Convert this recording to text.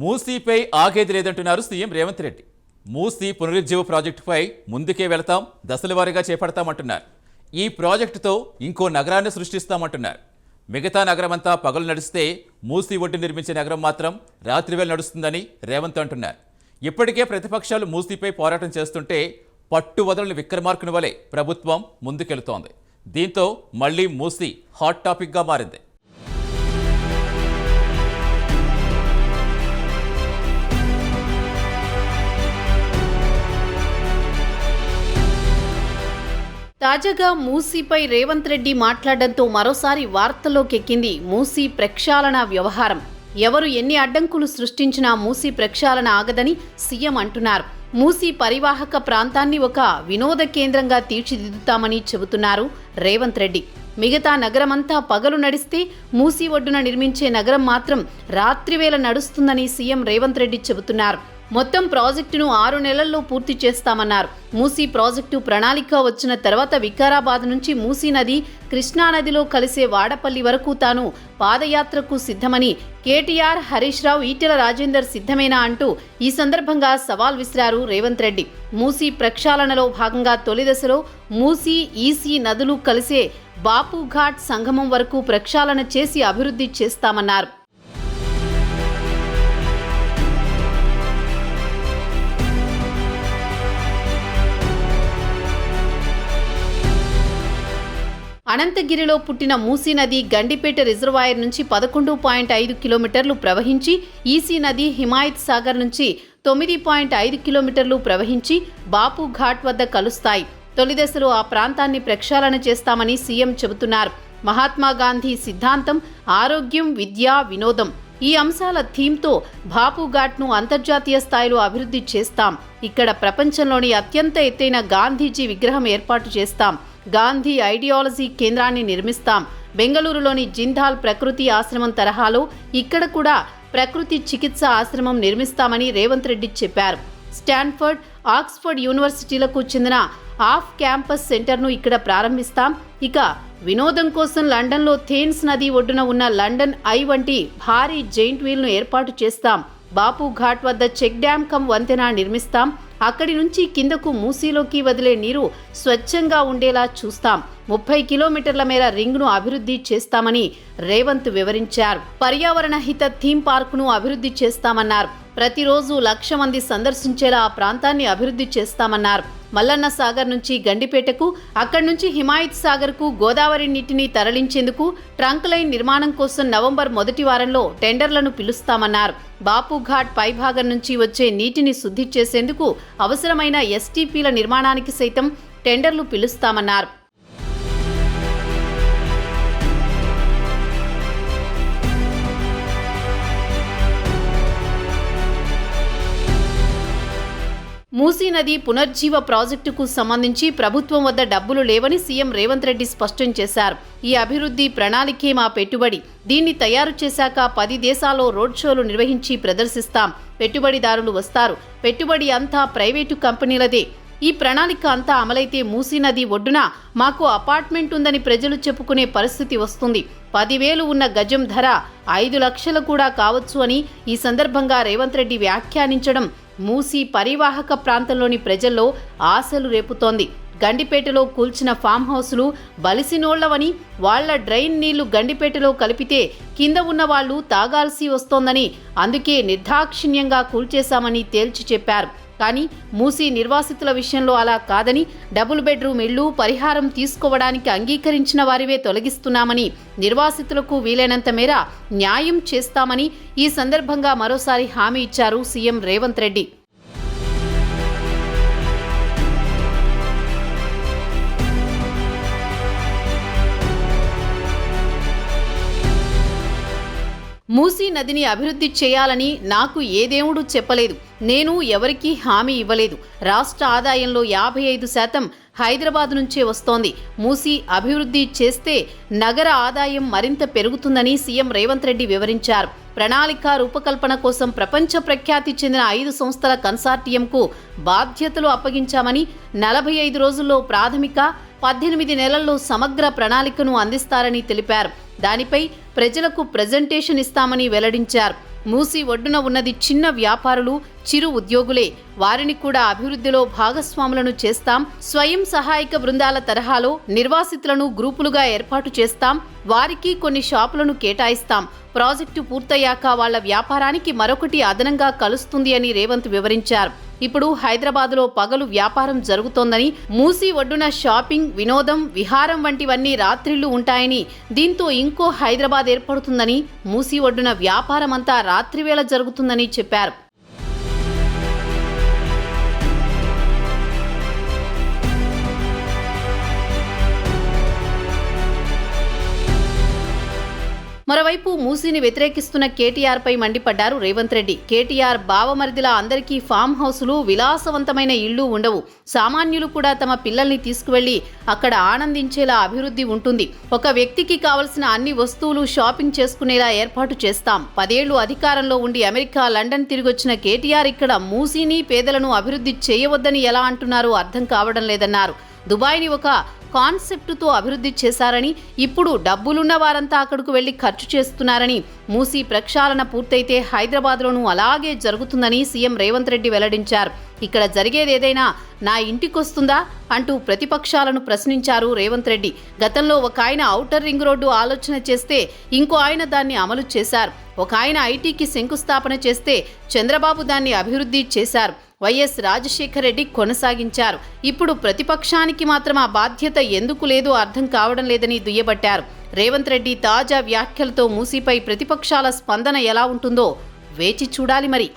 మూసీపై ఆగేది లేదంటున్నారు సీఎం రేవంత్ రెడ్డి. మూసీ పునరుజ్జీవ ప్రాజెక్టుపై ముందుకే వెళతాం, దశలవారీగా చేపడతామంటున్నారు. ఈ ప్రాజెక్టుతో ఇంకో నగరాన్ని సృష్టిస్తామంటున్నారు. మిగతా నగరమంతా పగలు నడిస్తే మూసీ ఒడ్డు నిర్మించే నగరం మాత్రం రాత్రివేళ నడుస్తుందని రేవంత్ అంటున్నారు. ఇప్పటికే ప్రతిపక్షాలు మూసీపై పోరాటం చేస్తుంటే పట్టు వదలని విక్రమార్కుని వలె ప్రభుత్వం ముందుకెళుతోంది. దీంతో మళ్లీ మూసీ హాట్ టాపిక్గా మారింది. తాజాగా మూసీపై రేవంత్ రెడ్డి మాట్లాడడంతో మరోసారి వార్తల్లోకి ఎక్కింది మూసీ ప్రక్షాళన వ్యవహారం. ఎవరు ఎన్ని అడ్డంకులు సృష్టించినా మూసీ ప్రక్షాళన ఆగదని సీఎం అంటున్నారు. మూసీ పరివాహక ప్రాంతాన్ని ఒక వినోద కేంద్రంగా తీర్చిదిద్దుతామని చెబుతున్నారు రేవంత్ రెడ్డి. మిగతా నగరమంతా పగలు నడిస్తే మూసీ ఒడ్డున నిర్మించే నగరం మాత్రం రాత్రివేళ నడుస్తుందని సీఎం రేవంత్ రెడ్డి చెబుతున్నారు. మొత్తం ప్రాజెక్టును 6 నెలల్లో పూర్తి చేస్తామన్నారు. మూసీ ప్రాజెక్టు ప్రణాళిక వచ్చిన తర్వాత వికారాబాద్ నుంచి మూసీ నది కృష్ణానదిలో కలిసే వాడపల్లి వరకు తాను పాదయాత్రకు సిద్ధమని కేటీఆర్, హరీష్ రావు, ఈటెల రాజేందర్ సిద్ధమేనా అంటూ ఈ సందర్భంగా సవాల్ విసిరారు రేవంత్ రెడ్డి. మూసీ ప్రక్షాళనలో భాగంగా తొలి దశలో మూసీ, ఈసీ నదులు కలిసే బాపుఘాట్ సంగమం వరకు ప్రక్షాళన చేసి అభివృద్ధి చేస్తామన్నారు. అనంతగిరిలో పుట్టిన మూసీ నది గండిపేట రిజర్వాయర్ నుంచి 11.5 కిలోమీటర్లు ప్రవహించి ఈసీ నది హిమాయత్ సాగర్ నుంచి 9.5 కిలోమీటర్లు ప్రవహించి బాపు ఘాట్ వద్ద కలుస్తాయి. తొలి దశలో ఆ ప్రాంతాన్ని ప్రక్షాళన చేస్తామని సీఎం చెబుతున్నారు. మహాత్మా గాంధీ సిద్ధాంతం, ఆరోగ్యం, విద్య, వినోదం ఈ అంశాల థీమ్తో బాపుఘాట్ను అంతర్జాతీయ స్థాయిలో అభివృద్ధి చేస్తాం. ఇక్కడ ప్రపంచంలోని అత్యంత ఎత్తైన గాంధీజీ విగ్రహం ఏర్పాటు చేస్తాం. గాంధీ ఐడియాలజీ కేంద్రాన్ని నిర్మిస్తాం. బెంగళూరులోని జిందాల్ ప్రకృతి ఆశ్రమం తరహాలో ఇక్కడ కూడా ప్రకృతి చికిత్స ఆశ్రమం నిర్మిస్తామని రేవంత్ రెడ్డి చెప్పారు. స్టాన్ఫర్డ్, ఆక్స్ఫర్డ్ యూనివర్సిటీలకు చెందిన ఆఫ్ క్యాంపస్ సెంటర్ను ఇక్కడ ప్రారంభిస్తాం. ఇక వినోదం కోసం లండన్లో థేమ్స్ నది ఒడ్డున ఉన్న లండన్ ఐ వంటి భారీ జెయింట్ వీల్ను ఏర్పాటు చేస్తాం. బాపు ఘాట్ వద్ద చెక్ డ్యామ్ కమ్ వంతెన నిర్మిస్తాం. అక్కడి నుంచి కిందకు మూసీలోకి వదిలే నీరు స్వచ్ఛంగా ఉండేలా చూస్తాం. 30 కిలోమీటర్ల మేర రింగ్ను అభివృద్ధి చేస్తామని రేవంత్ వివరించారు. పర్యావరణ హిత థీమ్ పార్కును అభివృద్ధి చేస్తామన్నారు. ప్రతిరోజు 1,00,000 మంది సందర్శించేలా ఆ ప్రాంతాన్ని అభివృద్ధి చేస్తామన్నారు. మల్లన్న సాగర్ నుంచి గండిపేటకు, అక్కడి నుంచి హిమాయత్ సాగర్కు గోదావరి నీటిని తరలించేందుకు ట్రంక్ లైన్ నిర్మాణం కోసం నవంబర్ మొదటి వారంలో టెండర్లను పిలుస్తామన్నారు. బాపుఘాట్ పైభాగం నుంచి వచ్చే నీటిని శుద్ధి చేసేందుకు అవసరమైన ఎస్టీపీల నిర్మాణానికి సైతం టెండర్లు పిలుస్తామన్నారు. మూసీ నది పునర్జీవ ప్రాజెక్టుకు సంబంధించి ప్రభుత్వం వద్ద డబ్బులు లేవని సీఎం రేవంత్ రెడ్డి స్పష్టం చేశారు. ఈ అభివృద్ధి ప్రణాళికే మా పెట్టుబడి. దీన్ని తయారు చేశాక 10 దేశాల్లో రోడ్ షోలు నిర్వహించి ప్రదర్శిస్తాం. పెట్టుబడిదారులు వస్తారు. పెట్టుబడి అంతా ప్రైవేటు కంపెనీలదే. ఈ ప్రణాళిక అంతా అమలైతే మూసీ నది ఒడ్డున మాకు అపార్ట్మెంట్ ఉందని ప్రజలు చెప్పుకునే పరిస్థితి వస్తుంది. 10,000 ఉన్న గజం ధర 5 లక్షలు కూడా కావచ్చు అని ఈ సందర్భంగా రేవంత్ రెడ్డి వ్యాఖ్యానించడం మూసీ పరివాహక ప్రాంతంలోని ప్రజల్లో ఆశలు రేపుతోంది. గండిపేటలో కూల్చిన ఫామ్ హౌసులు బలిసినోళ్లవని, వాళ్ల డ్రైన్ నీళ్లు గండిపేటలో కలిపితే కింద ఉన్న వాళ్లు తాగాల్సి వస్తోందని, అందుకే నిర్దాక్షిణ్యంగా కూల్చేశామని తేల్చి చెప్పారు. కానీ మూసీ నిర్వాసితుల విషయంలో అలా కాదని, డబుల్ బెడ్రూమ్ ఇళ్లు పరిహారం తీసుకోవడానికి అంగీకరించిన వారివే తొలగిస్తున్నామని, నిర్వాసితులకు వీలైనంత మేర న్యాయం చేస్తామని ఈ సందర్భంగా మరోసారి హామీ ఇచ్చారు సీఎం రేవంత్ రెడ్డి. మూసీ నదిని అభివృద్ధి చేయాలని నాకు ఏ దేవుడు చెప్పలేదు. నేను ఎవరికీ హామీ ఇవ్వలేదు. రాష్ట్ర ఆదాయంలో 55% హైదరాబాద్ నుంచే వస్తోంది. మూసీ అభివృద్ధి చేస్తే నగర ఆదాయం మరింత పెరుగుతుందని సీఎం రేవంత్ రెడ్డి వివరించారు. ప్రణాళిక రూపకల్పన కోసం ప్రపంచ ప్రఖ్యాతి చెందిన 5 సంస్థల కన్సార్టియంకు బాధ్యతలు అప్పగించామని, 45 రోజుల్లో ప్రాథమిక, 18 నెలల్లో సమగ్ర ప్రణాళికను అందిస్తారని తెలిపారు. దానిపై ప్రజలకు ప్రెజెంటేషన్ ఇస్తామని వెల్లడించారు. మూసీ ఒడ్డున ఉన్నది చిన్న వ్యాపారులు, చిరు ఉద్యోగులే. వారిని కూడా అభివృద్ధిలో భాగస్వాములను చేస్తాం. స్వయం సహాయక బృందాల తరహాలో నిర్వాసితులను గ్రూపులుగా ఏర్పాటు చేస్తాం. వారికి కొన్ని షాపులను కేటాయిస్తాం. ప్రాజెక్టు పూర్తయ్యాక వాళ్ల వ్యాపారానికి మరొకటి అదనంగా కలుస్తుంది అని రేవంత్ వివరించారు. ఇప్పుడు హైదరాబాద్లో పగలు వ్యాపారం జరుగుతోందని, మూసీ ఒడ్డున షాపింగ్, వినోదం, విహారం వంటివన్నీ రాత్రిళ్లు ఉంటాయని, దీంతో ఇంకో హైదరాబాద్ ఏర్పడుతుందని, మూసీ ఒడ్డున వ్యాపారమంతా రాత్రివేళ జరుగుతుందని చెప్పారు. మరోవైపు మూసీని వ్యతిరేకిస్తున్న కేటీఆర్ పై మండిపడ్డారు రేవంత్ రెడ్డి. కేటీఆర్ బావమరిదిలా అందరికీ ఫామ్ హౌసులు, విలాసవంతమైన ఇళ్లు ఉండవు. సామాన్యులు కూడా తమ పిల్లల్ని తీసుకువెళ్లి అక్కడ ఆనందించేలా అభివృద్ధి ఉంటుంది. ఒక వ్యక్తికి కావలసిన అన్ని వస్తువులు షాపింగ్ చేసుకునేలా ఏర్పాటు చేస్తాం. 10 ఏళ్లు అధికారంలో ఉండి అమెరికా, లండన్ తిరిగొచ్చిన కేటీఆర్ ఇక్కడ మూసీని, పేదలను అభివృద్ధి చేయవద్దని ఎలా అంటున్నారో అర్థం కావడం లేదన్నారు. దుబాయ్ని ఒక కాన్సెప్టుతో అభివృద్ధి చేశారని, ఇప్పుడు డబ్బులున్న వారంతా అక్కడకు వెళ్లి ఖర్చు చేస్తున్నారని, మూసీ ప్రక్షాళన పూర్తయితే హైదరాబాద్లోనూ అలాగే జరుగుతుందని సీఎం రేవంత్ రెడ్డి వెల్లడించారు. ఇక్కడ జరిగేదేదైనా నా ఇంటికొస్తుందా అంటూ ప్రతిపక్షాలను ప్రశ్నించారు రేవంత్ రెడ్డి. గతంలో ఒక ఆయన ఔటర్ రింగ్ రోడ్డు ఆలోచన చేస్తే ఇంకో ఆయన దాన్ని అమలు చేశారు. ఒక ఆయన ఐటీకి శంకుస్థాపన చేస్తే చంద్రబాబు దాన్ని అభివృద్ధి చేశారు. వైఎస్ రాజశేఖర రెడ్డి కొనసాగించారు. ఇప్పుడు ప్రతిపక్షానికి మాత్రం ఆ బాధ్యత ఎందుకు లేదో అర్థం కావడం లేదని దుయ్యబట్టారు. రేవంత్ రెడ్డి తాజా వ్యాఖ్యలతో మూసీపై ప్రతిపక్షాల స్పందన ఎలా ఉంటుందో వేచి చూడాలి మరి.